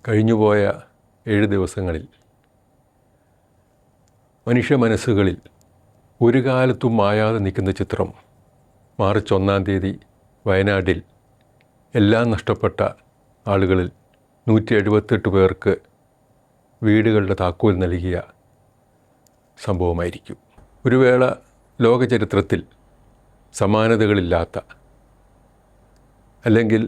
കഴിഞ്ഞുപോയ 7 ദിവസങ്ങളിൽ മനുഷ്യ മനസ്സുകളിൽ ഒരു കാലത്തും മായാതെ നിൽക്കുന്ന ചിത്രം മാർച്ച് 1-ാം തീയതി വയനാട്ടിൽ എല്ലാം നഷ്ടപ്പെട്ട ആളുകളിൽ 178 പേർക്ക് വീടുകളുടെ താക്കോൽ നൽകിയ സംഭവമായിരിക്കും. ഒരു വേള ലോക ചരിത്രത്തിൽ സമാനതകളില്ലാത്ത, അല്ലെങ്കിൽ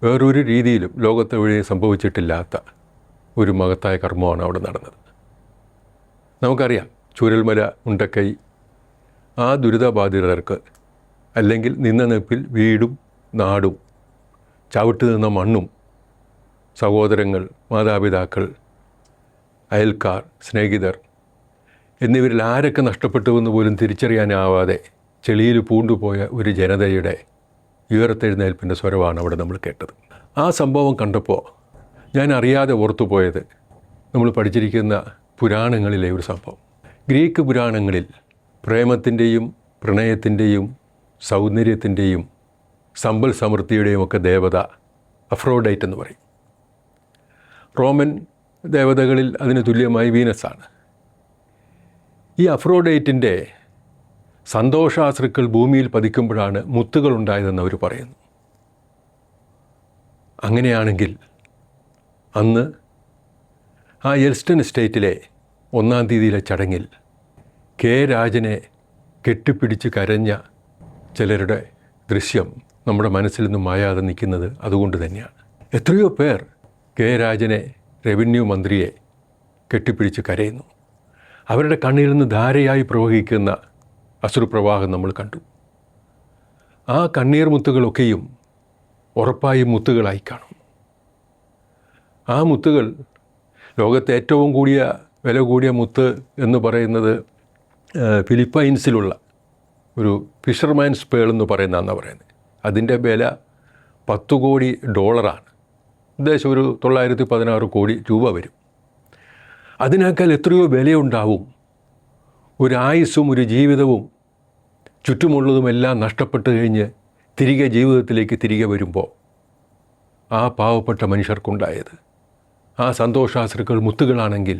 വേറൊരു രീതിയിലും ലോകത്ത് വഴി സംഭവിച്ചിട്ടില്ലാത്ത ഒരു മഹത്തായ കർമ്മമാണ് അവിടെ നടന്നത്. നമുക്കറിയാം, ചൂരൽമല, മുണ്ടക്കൈ, ആ ദുരിതബാധിതർക്ക് അല്ലെങ്കിൽ നിന്ന നിപ്പിൽ വീടും നാടും ചവിട്ട് നിന്ന മണ്ണും സഹോദരങ്ങൾ, മാതാപിതാക്കൾ, അയൽക്കാർ, സ്നേഹിതർ എന്നിവരിൽ ആരൊക്കെ നഷ്ടപ്പെട്ടുവെന്ന് പോലും തിരിച്ചറിയാനാവാതെ ചെളിയിൽ പൂണ്ടുപോയ ഒരു ജനതയുടെ ഉയർത്തെഴുന്നേൽപ്പിൻ്റെ സ്വരമാണ് അവിടെ നമ്മൾ കേട്ടത്. ആ സംഭവം കണ്ടപ്പോൾ ഞാൻ അറിയാതെ ഓർത്തുപോയത് നമ്മൾ പഠിച്ചിരിക്കുന്ന പുരാണങ്ങളിലെ ഒരു സംഭവം. ഗ്രീക്ക് പുരാണങ്ങളിൽ പ്രേമത്തിൻ്റെയും പ്രണയത്തിൻ്റെയും സൗന്ദര്യത്തിൻ്റെയും സമ്പൽ സമൃദ്ധിയുടെയും ഒക്കെ ദേവത അഫ്രോഡൈറ്റ് എന്ന് പറയും. റോമൻ ദേവതകളിൽ അതിന് തുല്യമായി വീനസാണ്. ഈ അഫ്രോഡൈറ്റിൻ്റെ സന്തോഷാശ്രുക്കൾ ഭൂമിയിൽ പതിക്കുമ്പോഴാണ് മുത്തുകൾ ഉണ്ടായതെന്ന് അവർ പറയുന്നു. അങ്ങനെയാണെങ്കിൽ അന്ന് ആ എൽസ്റ്റൺ എസ്റ്റേറ്റിലെ 1-ാം തീയതിയിലെ ചടങ്ങിൽ കെ രാജനെ കെട്ടിപ്പിടിച്ച് കരഞ്ഞ ചിലരുടെ ദൃശ്യം നമ്മുടെ മനസ്സിൽ നിന്നും മായാതെ നിൽക്കുന്നത് അതുകൊണ്ട് തന്നെയാണ്. എത്രയോ പേർ കെ രാജനെ, റവന്യൂ മന്ത്രിയെ കെട്ടിപ്പിടിച്ച് കരയുന്നു. അവരുടെ കണ്ണിൽ നിന്ന് ധാരയായി പ്രവഹിക്കുന്ന അശ്രുപ്രവാഹം നമ്മൾ കണ്ടു. ആ കണ്ണീർ മുത്തുകളൊക്കെയും ഉറപ്പായും മുത്തുകളായി കാണും. ആ മുത്തുകൾ, ലോകത്തെ ഏറ്റവും വില കൂടിയ മുത്ത് എന്ന് പറയുന്നത് ഫിലിപ്പൈൻസിലുള്ള ഒരു ഫിഷർമാൻസ് പേൾ എന്ന് പറയുന്നതെന്നാണ് പറയുന്നത്. അതിൻ്റെ വില $10 കോടി. ഏകദേശം ഒരു 916 കോടി രൂപ വരും. അതിനേക്കാൾ എത്രയോ വിലയുണ്ടാവും ഒരു ആയുസ്സും ഒരു ജീവിതവും ചുറ്റുമുള്ളതുമെല്ലാം നഷ്ടപ്പെട്ട് കഴിഞ്ഞ് തിരികെ ജീവിതത്തിലേക്ക് തിരികെ വരുമ്പോൾ ആ പാവപ്പെട്ട മനുഷ്യർക്കുണ്ടായത്. ആ സന്തോഷാശ്രുക്കൾ മുത്തുകളാണെങ്കിൽ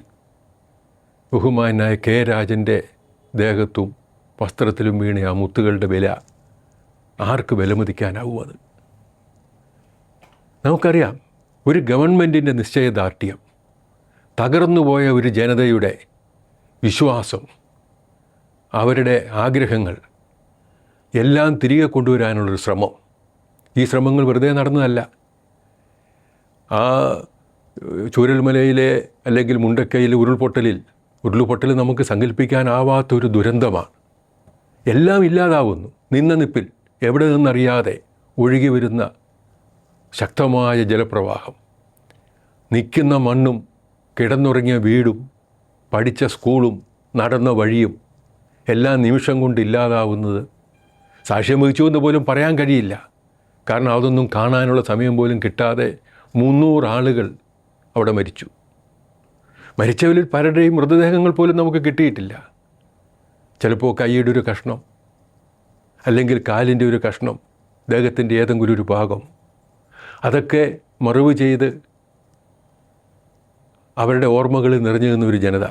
ബഹുമാനായ കെ രാജൻ്റെ ദേഹത്തും വസ്ത്രത്തിലും വീണ ആ മുത്തുകളുടെ വില ആർക്ക് വിലമതിക്കാനാവും? അത് നമുക്കറിയാം. ഒരു ഗവൺമെൻറ്റിൻ്റെ നിശ്ചയദാർഢ്യം, തകർന്നുപോയ ഒരു ജനതയുടെ വിശ്വാസം, അവരുടെ ആഗ്രഹങ്ങൾ എല്ലാം തിരികെ കൊണ്ടുവരാനുള്ളൊരു ശ്രമം. ഈ ശ്രമങ്ങൾ വെറുതെ നടന്നതല്ല. ആ ചൂരൽമലയിലെ അല്ലെങ്കിൽ മുണ്ടക്കയിലെ ഉരുൾപൊട്ടൽ നമുക്ക് സങ്കല്പിക്കാനാവാത്തൊരു ദുരന്തമാണ്. എല്ലാം ഇല്ലാതാവുന്നു. നിന്ന നിപ്പിൽ എവിടെ നിന്നറിയാതെ ഒഴുകി വരുന്ന ശക്തമായ ജലപ്രവാഹം, നിൽക്കുന്ന മണ്ണും കിടന്നുറങ്ങിയ വീടും പഠിച്ച സ്കൂളും നടന്ന വഴിയും എല്ലാം നിമിഷം കൊണ്ട് ഇല്ലാതാവുന്നത് സാക്ഷ്യം വഹിച്ചു എന്ന് പോലും പറയാൻ കഴിയില്ല. കാരണം അതൊന്നും കാണാനുള്ള സമയം പോലും കിട്ടാതെ 300 ആളുകൾ അവിടെ മരിച്ചു. മരിച്ചവരിൽ പലരുടെയും മൃതദേഹങ്ങൾ പോലും നമുക്ക് കിട്ടിയിട്ടില്ല. ചിലപ്പോൾ കൈയുടെ ഒരു കഷ്ണം, അല്ലെങ്കിൽ കാലിൻ്റെ ഒരു കഷ്ണം, ദേഹത്തിൻ്റെ ഏതെങ്കിലും ഒരു ഭാഗം, അതൊക്കെ മറവ് ചെയ്ത് അവരുടെ ഓർമ്മകളിൽ നിറഞ്ഞു നിന്ന ഒരു ജനത.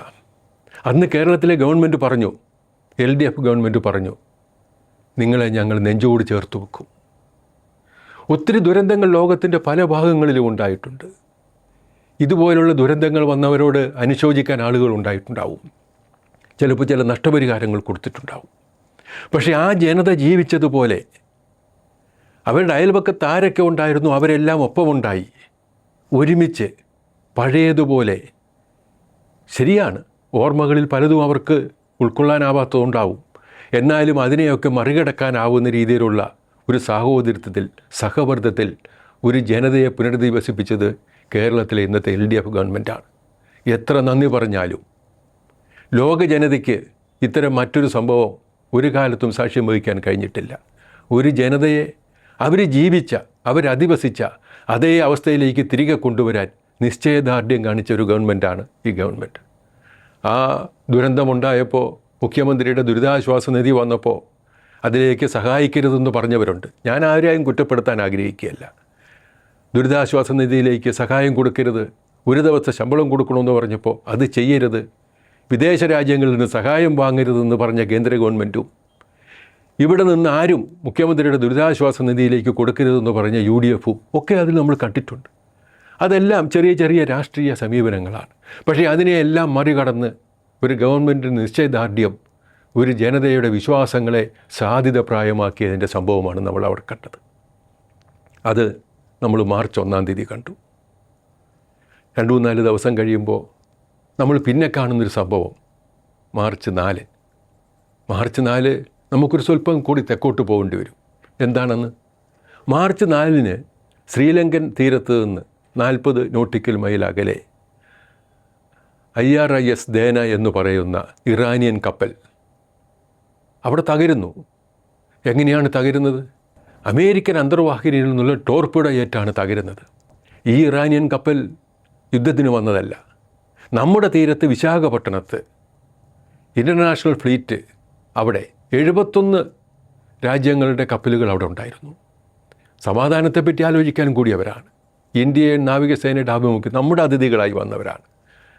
അന്ന് കേരളത്തിലെ ഗവൺമെൻറ് പറഞ്ഞു, LDF ഗവൺമെൻറ് പറഞ്ഞു, നിങ്ങളെ ഞങ്ങൾ നെഞ്ചോട് ചേർത്ത് വെക്കും. ഒത്തിരി ദുരന്തങ്ങൾ ലോകത്തിൻ്റെ പല ഭാഗങ്ങളിലും ഉണ്ടായിട്ടുണ്ട്. ഇതുപോലുള്ള ദുരന്തങ്ങൾ വന്നവരോട് അനുശോചിക്കാൻ ആളുകൾ ഉണ്ടായിട്ടുണ്ടാവും. ചിലപ്പോൾ ചില നഷ്ടപരിഹാരങ്ങൾ കൊടുത്തിട്ടുണ്ടാവും. പക്ഷേ ആ ജനത ജീവിച്ചതുപോലെ അവരുടെ അയൽപക്കത്ത് ആരൊക്കെ ഉണ്ടായിരുന്നു അവരെല്ലാം ഒപ്പമുണ്ടായി, ഒരുമിച്ച് പഴയതുപോലെ. ശരിയാണ്, ഓർമ്മകളിൽ പലതും അവർക്ക് ഉൾക്കൊള്ളാനാവാത്തതുണ്ടാവും. എന്നാലും അതിനെയൊക്കെ മറികടക്കാനാവുന്ന രീതിയിലുള്ള ഒരു സാഹോദര്യത്തിൽ, സഹവർദ്ദത്തിൽ ഒരു ജനതയെ പുനരധിവസിപ്പിച്ചത് കേരളത്തിലെ ഇന്നത്തെ LDF ഗവൺമെൻറ്റാണ്. എത്ര നന്ദി പറഞ്ഞാലും ലോക ജനതയ്ക്ക് ഇത്തരം മറ്റൊരു സംഭവം ഒരു കാലത്തും സാക്ഷ്യം വഹിക്കാൻ കഴിഞ്ഞിട്ടില്ല. ഒരു ജനതയെ അവർ ജീവിച്ച, അവരധിവസിച്ച അതേ അവസ്ഥയിലേക്ക് തിരികെ കൊണ്ടുവരാൻ നിശ്ചയദാർഢ്യം കാണിച്ച ഒരു ഗവൺമെൻറ്റാണ് ഈ ഗവൺമെൻറ്. ആ ദുരന്തമുണ്ടായപ്പോൾ മുഖ്യമന്ത്രിയുടെ ദുരിതാശ്വാസ നിധി വന്നപ്പോൾ അതിലേക്ക് സഹായിക്കരുതെന്ന് പറഞ്ഞവരുണ്ട്. ഞാൻ ആരെയും കുറ്റപ്പെടുത്താൻ ആഗ്രഹിക്കുകയല്ല. ദുരിതാശ്വാസ നിധിയിലേക്ക് സഹായം കൊടുക്കരുത്, ഒരു ദിവസത്തെ ശമ്പളം കൊടുക്കണമെന്ന് പറഞ്ഞപ്പോൾ അത് ചെയ്യരുത്, വിദേശ രാജ്യങ്ങളിൽ നിന്ന് സഹായം വാങ്ങരുതെന്ന് പറഞ്ഞ കേന്ദ്ര ഗവൺമെൻറ്റും ഇവിടെ നിന്ന് ആരും മുഖ്യമന്ത്രിയുടെ ദുരിതാശ്വാസ നിധിയിലേക്ക് കൊടുക്കരുതെന്ന് പറഞ്ഞ UDF-ഉം ഒക്കെ അതിൽ നമ്മൾ കണ്ടിട്ടുണ്ട്. അതെല്ലാം ചെറിയ ചെറിയ രാഷ്ട്രീയ സമീപനങ്ങളാണ്. പക്ഷേ അതിനെയെല്ലാം മറികടന്ന് ഒരു ഗവൺമെൻറ്റിന് നിശ്ചയദാർഢ്യം ഒരു ജനതയുടെ വിശ്വാസങ്ങളെ സാധ്യതപ്രായമാക്കിയതിൻ്റെ സംഭവമാണ് നമ്മൾ അവിടെ കണ്ടത്. അത് നമ്മൾ മാർച്ച് 1-ാം തീയതി കണ്ടു. 2-4 ദിവസം കഴിയുമ്പോൾ നമ്മൾ പിന്നെ കാണുന്നൊരു സംഭവം മാർച്ച് 4 നമുക്കൊരു സ്വല്പം കൂടി തെക്കോട്ട് പോകേണ്ടി വരും. എന്താണെന്ന്? മാർച്ച് 4 ശ്രീലങ്കൻ തീരത്ത് നിന്ന് 40 നോട്ടിക്കൽ മൈൽ അകലെ IRIS ദേന എന്ന് പറയുന്ന ഇറാനിയൻ കപ്പൽ അവിടെ തകരുന്നു. എങ്ങനെയാണ് തകരുന്നത്? അമേരിക്കൻ അന്തർവാഹിനിയിൽ നിന്നുള്ള ടോർപിഡോ ഏറ്റാണ് തകരുന്നത്. ഈ ഇറാനിയൻ കപ്പൽ യുദ്ധത്തിന് വന്നതല്ല. നമ്മുടെ തീരത്ത് വിശാഖപട്ടണത്ത് ഇൻ്റർനാഷണൽ ഫ്ലീറ്റ് അവിടെ 71 രാജ്യങ്ങളുടെ കപ്പലുകൾ അവിടെ ഉണ്ടായിരുന്നു. സമാധാനത്തെപ്പറ്റി ആലോചിക്കാൻ കൂടിയവരാണ്. ഇന്ത്യൻ നാവികസേനയുടെ ആഭിമുഖ്യം നമ്മുടെ അതിഥികളായി വന്നവരാണ്.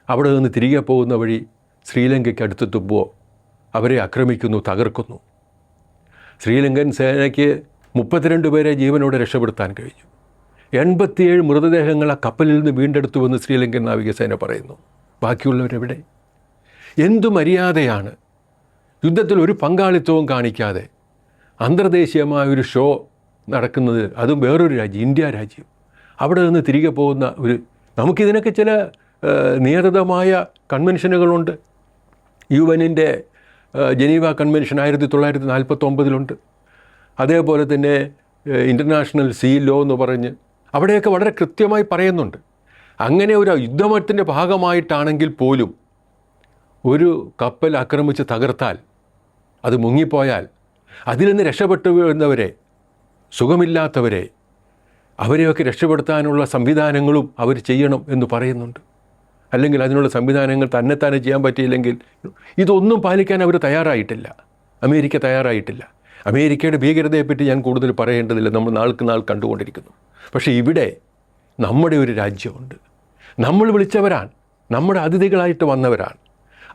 അവിടെ നിന്ന് തിരികെ പോകുന്ന വഴി ശ്രീലങ്കയ്ക്ക് അടുത്തെത്തുമ്പോൾ അവരെ ആക്രമിക്കുന്നു, തകർക്കുന്നു. ശ്രീലങ്കൻ സേനയ്ക്ക് 32 പേരെ ജീവനോടെ രക്ഷപ്പെടുത്താൻ കഴിഞ്ഞു. 87 മൃതദേഹങ്ങൾ ആ കപ്പലിൽ നിന്ന് വീണ്ടെടുത്തുവെന്ന് ശ്രീലങ്കൻ നാവികസേന പറയുന്നു. ബാക്കിയുള്ളവരെവിടെ? എന്തു മര്യാദയാണ്! യുദ്ധത്തിൽ ഒരു പങ്കാളിത്തവും കാണിക്കാതെ അന്തർദേശീയമായൊരു ഷോ നടക്കുന്നത്, അതും വേറൊരു രാജ്യം, ഇന്ത്യ രാജ്യം. അവിടെ നിന്ന് തിരികെ പോകുന്ന നമുക്കിതിനൊക്കെ ചില നിയതമായ കൺവെൻഷനുകളുണ്ട്. UN-ൻ്റെ ജനീവ കൺവെൻഷൻ 1949 അതേപോലെ തന്നെ ഇൻ്റർനാഷണൽ സീ ലോ എന്ന് പറഞ്ഞ് അവിടെയൊക്കെ വളരെ കൃത്യമായി പറയുന്നുണ്ട്. അങ്ങനെ ഒരു യുദ്ധമത്തിൻ്റെ ഭാഗമായിട്ടാണെങ്കിൽ പോലും ഒരു കപ്പൽ ആക്രമിച്ച് തകർത്താൽ, അത് മുങ്ങിപ്പോയാൽ, അതിൽ നിന്ന് രക്ഷപ്പെട്ടു വരുന്നവരെ, സുഖമില്ലാത്തവരെ, അവരെയൊക്കെ രക്ഷപ്പെടുത്താനുള്ള സംവിധാനങ്ങളും അവർ ചെയ്യണം എന്ന് പറയുന്നുണ്ട്. അല്ലെങ്കിൽ അതിനുള്ള സംവിധാനങ്ങൾ തന്നെത്താനെ ചെയ്യാൻ പറ്റിയില്ലെങ്കിൽ ഇതൊന്നും പാലിക്കാൻ അവർ തയ്യാറായിട്ടില്ല. അമേരിക്ക തയ്യാറായിട്ടില്ല. അമേരിക്കയുടെ ഭീകരതയെപ്പറ്റി ഞാൻ കൂടുതൽ പറയേണ്ടതില്ല, നമ്മൾ നാൾക്ക് നാൾ കണ്ടുകൊണ്ടിരിക്കുന്നു. പക്ഷേ ഇവിടെ നമ്മുടെ ഒരു രാജ്യമുണ്ട്. നമ്മൾ വിളിച്ചവരാണ്, നമ്മുടെ അതിഥികളായിട്ട് വന്നവരാണ്.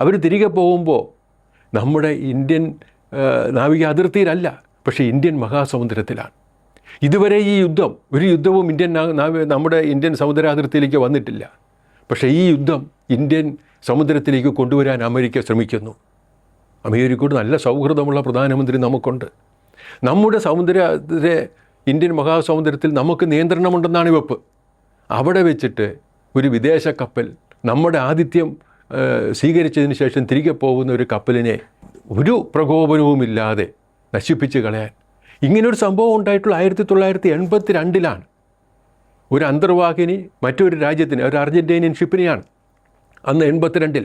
അവർ തിരികെ പോകുമ്പോൾ നമ്മുടെ ഇന്ത്യൻ നാവിക അതിർത്തിയിലല്ല, പക്ഷേ ഇന്ത്യൻ മഹാസമുദ്രത്തിലാണ്. ഇതുവരെ ഈ ഒരു യുദ്ധവും നമ്മുടെ ഇന്ത്യൻ സമുദ്രാതിർത്തിയിലേക്ക് വന്നിട്ടില്ല. പക്ഷേ ഈ യുദ്ധം ഇന്ത്യൻ സമുദ്രത്തിലേക്ക് കൊണ്ടുവരാൻ അമേരിക്ക ശ്രമിക്കുന്നു. അമേരിക്കയോട് നല്ല സൗഹൃദമുള്ള പ്രധാനമന്ത്രി നമുക്കുണ്ട്. നമ്മുടെ ഇന്ത്യൻ മഹാസമുദ്രത്തിൽ നമുക്ക് നിയന്ത്രണമുണ്ടെന്നാണ് വെപ്പ്. അവിടെ വെച്ചിട്ട് ഒരു വിദേശ കപ്പൽ നമ്മുടെ ആതിഥ്യം സ്വീകരിച്ചതിന് ശേഷം തിരികെ പോകുന്ന ഒരു കപ്പലിനെ ഒരു പ്രകോപനവുമില്ലാതെ നശിപ്പിച്ച് കളയാൻ ഇങ്ങനൊരു സംഭവം ഉണ്ടായിട്ടുള്ള 1982 ഒരു അന്തർവാഹിനി മറ്റൊരു രാജ്യത്തിന്, ഒരു അർജൻറ്റീനിയൻ ഷിപ്പിനെയാണ് അന്ന് 82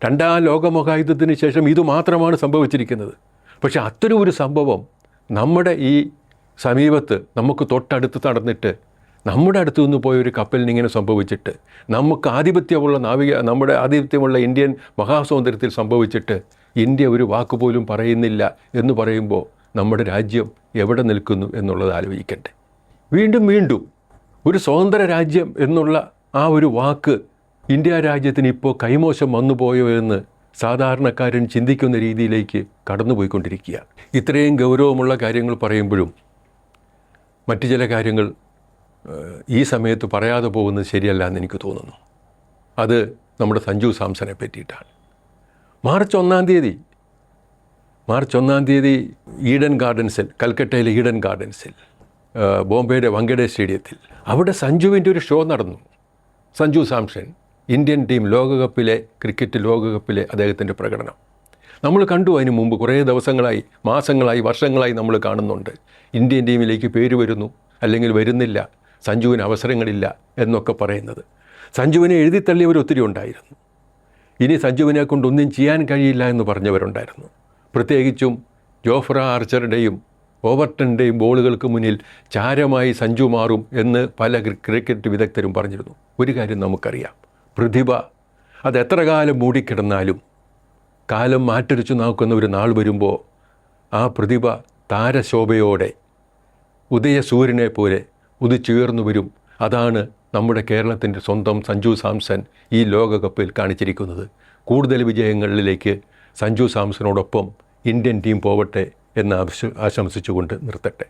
2-ാം ലോകമഹായുദ്ധത്തിന് ശേഷം ഇത് മാത്രമാണ് സംഭവിച്ചിരിക്കുന്നത്. പക്ഷേ അത്തരം ഒരു സംഭവം നമ്മുടെ ഈ സമീപത്ത് നമുക്ക് തൊട്ടടുത്ത് നടന്നിട്ട് നമ്മുടെ അടുത്ത് നിന്ന് പോയൊരു കപ്പലിന് ഇങ്ങനെ സംഭവിച്ചിട്ട്, നമ്മുടെ ആധിപത്യമുള്ള ഇന്ത്യൻ മഹാസമുദ്രത്തിൽ സംഭവിച്ചിട്ട് ഇന്ത്യ ഒരു വാക്കുപോലും പറയുന്നില്ല എന്ന് പറയുമ്പോൾ നമ്മുടെ രാജ്യം എവിടെ നിൽക്കുന്നു എന്നുള്ളത് ആലോചിക്കട്ടെ. വീണ്ടും ഒരു സ്വതന്ത്ര രാജ്യം എന്നുള്ള ആ ഒരു വാക്ക് ഇന്ത്യ രാജ്യത്തിന് ഇപ്പോൾ കൈമോശം വന്നുപോയോ എന്ന് സാധാരണക്കാരൻ ചിന്തിക്കുന്ന രീതിയിലേക്ക് കടന്നുപോയിക്കൊണ്ടിരിക്കുക. ഇത്രയും ഗൗരവമുള്ള കാര്യങ്ങൾ പറയുമ്പോഴും മറ്റു ചില കാര്യങ്ങൾ ഈ സമയത്ത് പറയാതെ പോകുന്നത് ശരിയല്ല എന്ന് എനിക്ക് തോന്നുന്നു. അത് നമ്മുടെ സഞ്ജു സാംസനെ പറ്റിയിട്ടാണ്. മാർച്ച് 1-ാം തീയതി ഈഡൻ ഗാർഡൻസിൽ, കൽക്കട്ടയിലെ ഈഡൻ ഗാർഡൻസിൽ, ബോംബെയുടെ വാങ്കഡെ സ്റ്റേഡിയത്തിൽ അവിടെ സഞ്ജുവിൻ്റെ ഒരു ഷോ നടന്നു. Sanju Samson Indian team cricket ലോകകപ്പിലെ അദ്ദേഹത്തിൻ്റെ പ്രകടനം നമ്മൾ കണ്ടു. അതിന് മുമ്പ് കുറേ ദിവസങ്ങളായി, മാസങ്ങളായി, വർഷങ്ങളായി നമ്മൾ കാണുന്നുണ്ട്. ഇന്ത്യൻ ടീമിലേക്ക് പേര് വരുന്നു, അല്ലെങ്കിൽ വരുന്നില്ല, സഞ്ജുവിന് അവസരങ്ങളില്ല എന്നൊക്കെ പറയുന്നത്. സഞ്ജുവിനെ എഴുതിത്തള്ളിയവർ ഒത്തിരി ഉണ്ടായിരുന്നു. ഇനി സഞ്ജുവിനെ കൊണ്ടൊന്നും ചെയ്യാൻ കഴിയില്ല എന്ന് പറഞ്ഞവരുണ്ടായിരുന്നു. പ്രത്യേകിച്ചും ജോഫ്ര ആർച്ചറുടെയും ഓവർട്ടൻ്റെയും ബോളുകൾക്ക് മുന്നിൽ ചാരമായി സഞ്ജു മാറും എന്ന് പല ക്രിക്കറ്റ് വിദഗ്ധരും പറഞ്ഞിരുന്നു. ഒരു കാര്യം നമുക്കറിയാം, പ്രതിഭ അത് എത്ര കാലം മൂടിക്കിടന്നാലും കാലം മാറ്റൊരിച്ചു നോക്കുന്ന ഒരു നാൾ വരുമ്പോൾ ആ പ്രതിഭ താരശോഭയോടെ ഉദയസൂര്യനെ പോലെ ഉദിച്ചുയർന്നു വരും. അതാണ് നമ്മുടെ കേരളത്തിൻ്റെ സ്വന്തം സഞ്ജു സാംസൺ ഈ ലോകകപ്പിൽ കാണിച്ചിരിക്കുന്നത്. കൂടുതൽ വിജയങ്ങളിലേക്ക് സഞ്ജു സാംസണോടൊപ്പം ഇന്ത്യൻ ടീം പോവട്ടെ എന്ന് ആശംസിച്ചുകൊണ്ട് നിർത്തട്ടെ.